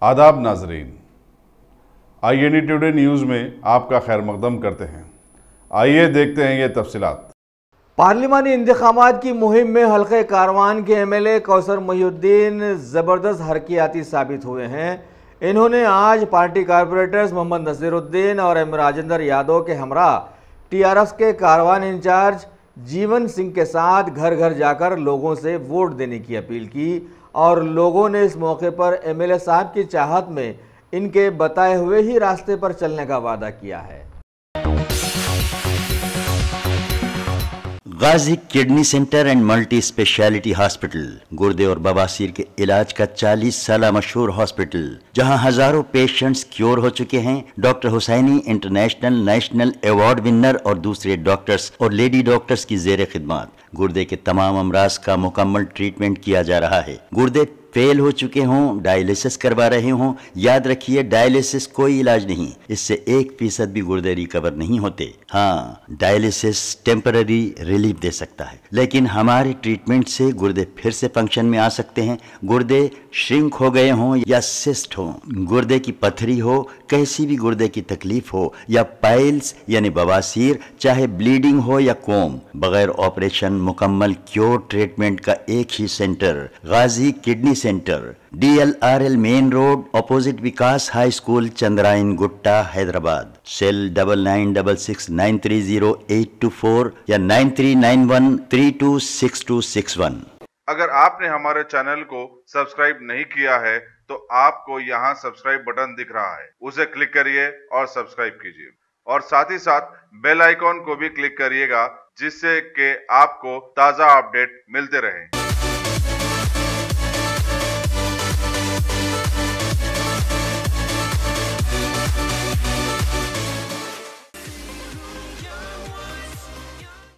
आदाब नाजरीन, INE today news में आपका खैर मकदम करते हैं। आइए देखते हैं ये तफसीलात। पार्लिमानी इंतखामात की मुहिम में हल्के कारवान के MLA कौसर मोहिउद्दीन ज़बरदस्त हरकियाती साबित हुए हैं। इन्होंने आज पार्टी कारपोरेटर्स मोहम्मद नसीरुद्दीन और एम राजेंद्र यादव के हमरा TRS के कारवान इंचार्ज जीवन सिंह के साथ घर घर जाकर लोगों से वोट देने की अपील की और लोगों ने इस मौके पर MLA साहब की चाहत में इनके बताए हुए ही रास्ते पर चलने का वादा किया है। Ghazi kidney centre and multi speciality hospital गुर्दे और बवासीर के इलाज का 40 साल मशहूर हॉस्पिटल, जहां हजारों पेशेंट्स क्योर हो चुके हैं। Doctor Husaini international national award winner और दूसरे डॉक्टर्स और लेडी डॉक्टर्स की जेर खिदमत गुर्दे के तमाम अमराज का मुकम्मल ट्रीटमेंट किया जा रहा है। गुर्दे फेल हो चुके हों, डायलिसिस करवा रहे हों, याद रखिए डायलिसिस कोई इलाज नहीं, इससे 1% भी गुर्दे रिकवर नहीं होते। हाँ, डायलिसिस टेम्पररी रिलीफ दे सकता है, लेकिन हमारे ट्रीटमेंट से गुर्दे फिर से फंक्शन में आ सकते हैं। गुर्दे श्रिंक हो गए हों या सिस्ट हो, गुर्दे की पथरी हो, कैसी भी गुर्दे की तकलीफ हो या पाइल्स यानी बवासीर, चाहे ब्लीडिंग हो या कोम, बगैर ऑपरेशन मुकम्मल क्योर ट्रीटमेंट का एक ही centre, Ghazi kidney centre, DLRL main road, opposite Vikas high school, Chandrayan Gutta, Hyderabad. Cell 9966930824 या 9391326261। अगर आपने हमारे चैनल को सब्सक्राइब नहीं किया है तो आपको यहाँ सब्सक्राइब बटन दिख रहा है, उसे क्लिक करिए और सब्सक्राइब कीजिए और साथ ही साथ बेल आइकॉन को भी क्लिक करिएगा, जिससे कि आपको ताज़ा अपडेट मिलते रहें।